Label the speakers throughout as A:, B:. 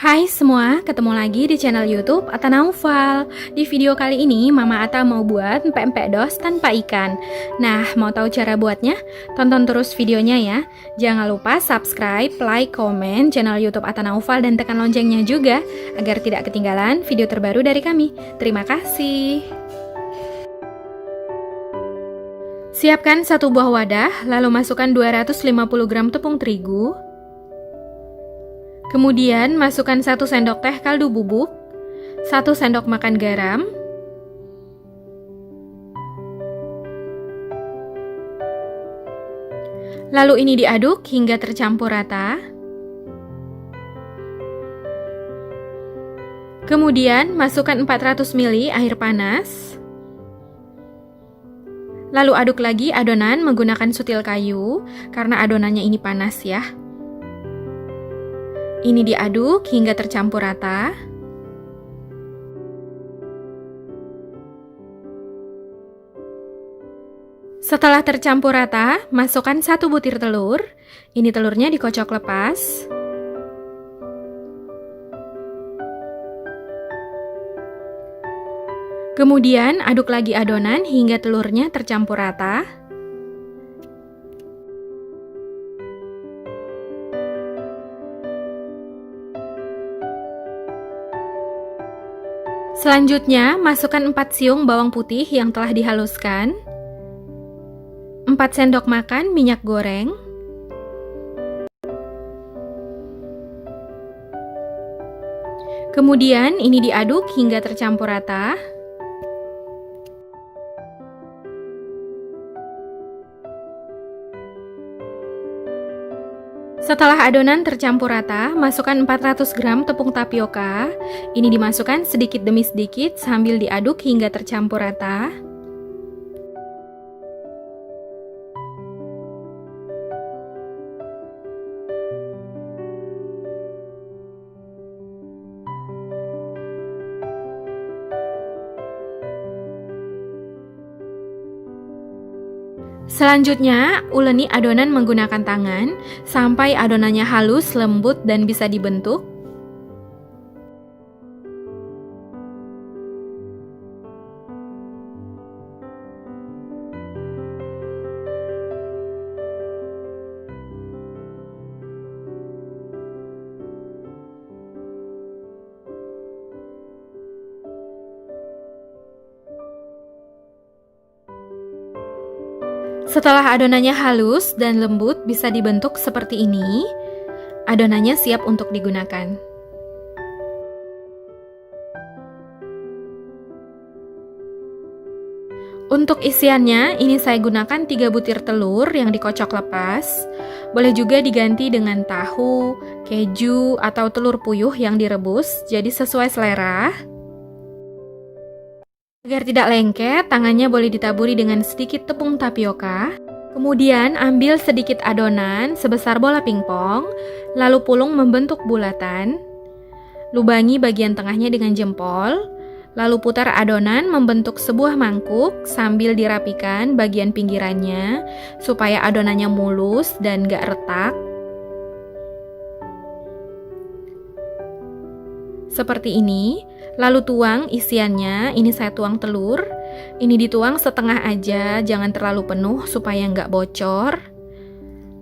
A: Hai semua, ketemu lagi di channel YouTube Atta Naufal. Di video kali ini, Mama Atta mau buat empek-empek dos tanpa ikan. Nah, mau tahu cara buatnya? Tonton terus videonya ya. Jangan lupa subscribe, like, komen channel YouTube Atta Naufal dan tekan loncengnya juga agar tidak ketinggalan video terbaru dari kami. Terima kasih. Siapkan satu buah wadah, lalu masukkan 250 gram tepung terigu. Kemudian masukkan 1 sendok teh kaldu bubuk, 1 sendok makan garam, lalu ini diaduk hingga tercampur rata. Kemudian masukkan 400 ml air panas. Lalu aduk lagi adonan menggunakan sutil kayu karena adonannya ini panas ya. Ini diaduk hingga tercampur rata. Setelah tercampur rata, masukkan 1 butir telur. Ini telurnya dikocok lepas. Kemudian aduk lagi adonan hingga telurnya tercampur rata. Selanjutnya, masukkan 4 siung bawang putih yang telah dihaluskan, 4 sendok makan minyak goreng, kemudian ini diaduk hingga tercampur rata. Setelah adonan tercampur rata, masukkan 400 gram tepung tapioka. Ini dimasukkan sedikit demi sedikit sambil diaduk hingga tercampur rata. Selanjutnya, uleni adonan menggunakan tangan sampai adonannya halus, lembut, dan bisa dibentuk. Setelah adonannya halus dan lembut bisa dibentuk seperti ini, adonannya siap untuk digunakan. Untuk isiannya, ini saya gunakan 3 butir telur yang dikocok lepas. Boleh juga diganti dengan tahu, keju, atau telur puyuh yang direbus, jadi sesuai selera. Agar tidak lengket, tangannya boleh ditaburi dengan sedikit tepung tapioka. Kemudian ambil sedikit adonan sebesar bola pingpong, lalu pulung membentuk bulatan. Lubangi bagian tengahnya dengan jempol, lalu putar adonan membentuk sebuah mangkuk sambil dirapikan bagian pinggirannya supaya adonannya mulus dan gak retak. Seperti ini. Lalu tuang isiannya, ini saya tuang telur. Ini dituang setengah aja, jangan terlalu penuh supaya nggak bocor.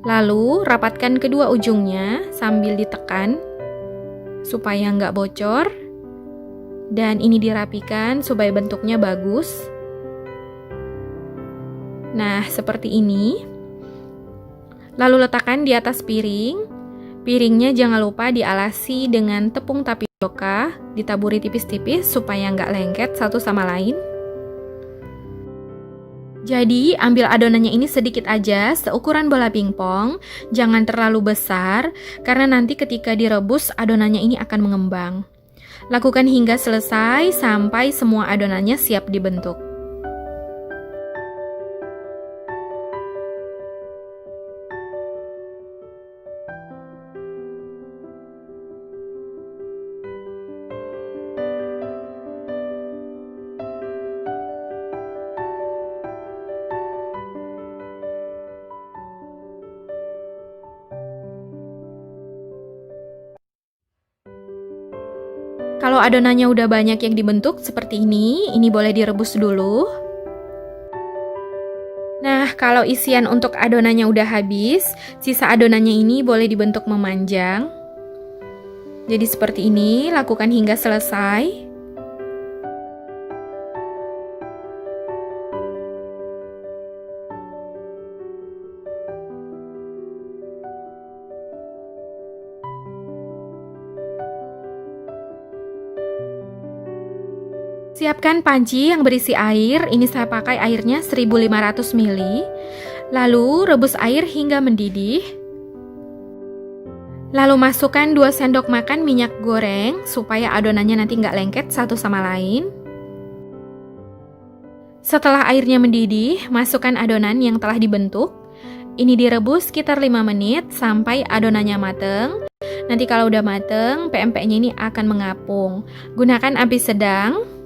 A: Lalu rapatkan kedua ujungnya sambil ditekan supaya nggak bocor. Dan ini dirapikan supaya bentuknya bagus. Nah, seperti ini. Lalu letakkan di atas piring. Piringnya jangan lupa dialasi dengan tepung tapioka, ditaburi tipis-tipis supaya nggak lengket satu sama lain. Jadi, ambil adonannya ini sedikit aja, seukuran bola pingpong, jangan terlalu besar, karena nanti ketika direbus adonannya ini akan mengembang. Lakukan hingga selesai sampai semua adonannya siap dibentuk. Kalau adonannya udah banyak yang dibentuk seperti ini boleh direbus dulu. Nah, kalau isian untuk adonannya udah habis, sisa adonannya ini boleh dibentuk memanjang. Jadi seperti ini, lakukan hingga selesai. Siapkan panci yang berisi air, ini saya pakai airnya 1500 ml. Lalu rebus air hingga mendidih. Lalu masukkan 2 sendok makan minyak goreng supaya adonannya nanti nggak lengket satu sama lain. Setelah airnya mendidih, masukkan adonan yang telah dibentuk. Ini direbus sekitar 5 menit sampai adonannya mateng. Nanti kalau udah mateng, pempeknya ini akan mengapung. Gunakan api sedang.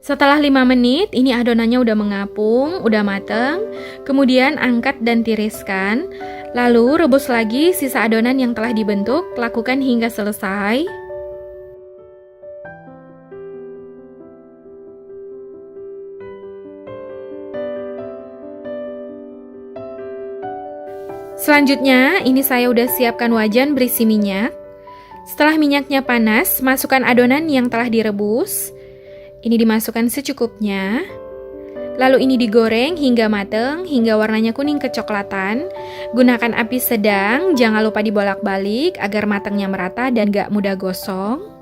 A: Setelah 5 menit, ini adonannya udah mengapung, udah mateng. Kemudian angkat dan tiriskan. Lalu rebus lagi sisa adonan yang telah dibentuk, lakukan hingga selesai. Selanjutnya, ini saya udah siapkan wajan berisi minyak. Setelah minyaknya panas, masukkan adonan yang telah direbus. Ini dimasukkan secukupnya. Lalu ini digoreng hingga mateng, hingga warnanya kuning kecoklatan. Gunakan api sedang, jangan lupa dibolak-balik agar matangnya merata dan gak mudah gosong.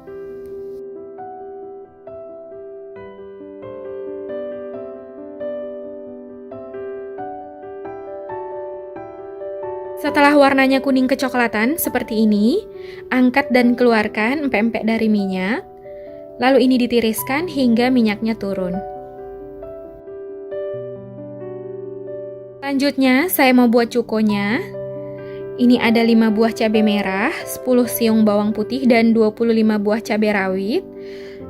A: Setelah warnanya kuning kecoklatan seperti ini, angkat dan keluarkan empek-empek dari minyak. Lalu ini ditiriskan hingga minyaknya turun. Selanjutnya saya mau buat cukonya. Ini ada 5 buah cabai merah, 10 siung bawang putih, dan 25 buah cabai rawit.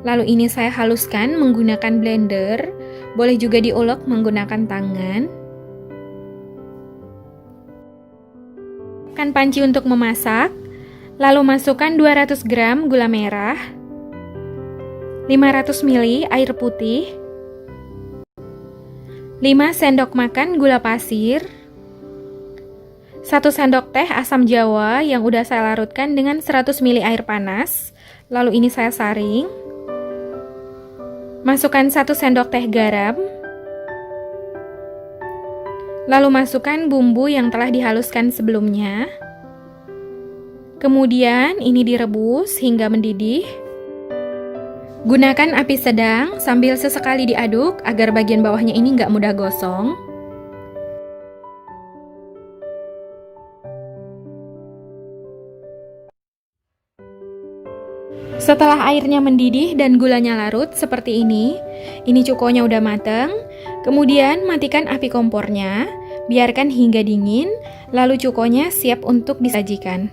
A: Lalu ini saya haluskan menggunakan blender. Boleh juga diulek menggunakan tangan. Siapkan panci untuk memasak. Lalu masukkan 200 gram gula merah, 500 ml air putih, 5 sendok makan gula pasir, 1 sendok teh asam jawa yang udah saya larutkan dengan 100 ml air panas. Lalu ini saya saring. Masukkan 1 sendok teh garam. Lalu masukkan bumbu yang telah dihaluskan sebelumnya. Kemudian ini direbus hingga mendidih. Gunakan api sedang sambil sesekali diaduk agar bagian bawahnya ini nggak mudah gosong. Setelah airnya mendidih dan gulanya larut seperti ini cukonya udah mateng. Kemudian matikan api kompornya, biarkan hingga dingin, lalu cukonya siap untuk disajikan.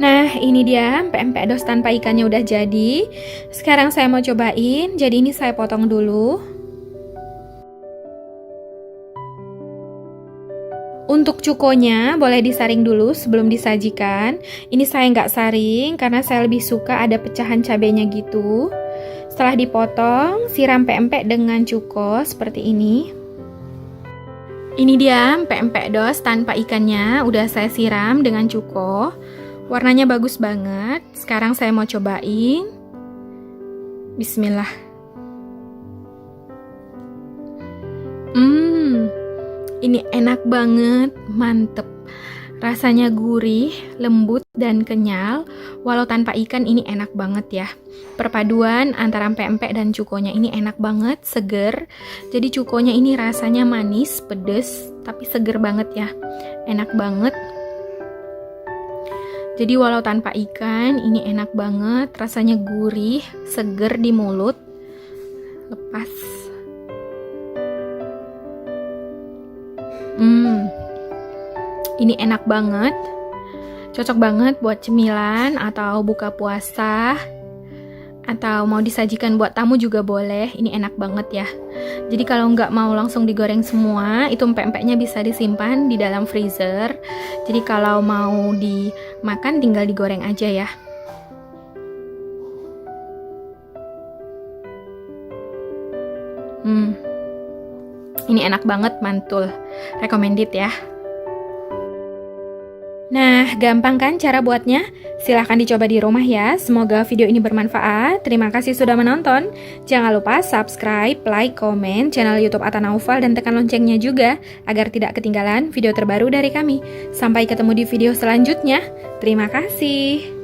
A: Nah, ini dia empek-empek dos tanpa ikannya udah jadi. Sekarang saya mau cobain, jadi ini saya potong dulu. Untuk cukonya boleh disaring dulu sebelum disajikan. Ini saya nggak saring karena saya lebih suka ada pecahan cabenya gitu. Setelah dipotong, siram empek-empek dengan cuko seperti ini. Ini dia empek-empek dos tanpa ikannya, udah saya siram dengan cuko. Warnanya bagus banget. Sekarang saya mau cobain. Bismillah. Ini enak banget, mantep. Rasanya gurih, lembut, dan kenyal. Walau tanpa ikan ini enak banget ya. Perpaduan antara empek-empek dan cukonya ini enak banget, seger. Jadi cukonya ini rasanya manis, pedes, tapi seger banget ya. Enak banget. Jadi walau tanpa ikan, ini enak banget, rasanya gurih, seger di mulut, lepas. Ini enak banget, cocok banget buat cemilan atau buka puasa, atau mau disajikan buat tamu juga boleh. Ini enak banget ya. Jadi kalau nggak mau langsung digoreng semua, itu empek-empeknya bisa disimpan di dalam freezer. Jadi kalau mau dimakan tinggal digoreng aja ya. Ini enak banget, mantul. Recommended ya. Nah, gampang kan cara buatnya? Silahkan dicoba di rumah ya. Semoga video ini bermanfaat. Terima kasih sudah menonton. Jangan lupa subscribe, like, komen channel YouTube Atta Naufal dan tekan loncengnya juga agar tidak ketinggalan video terbaru dari kami. Sampai ketemu di video selanjutnya. Terima kasih.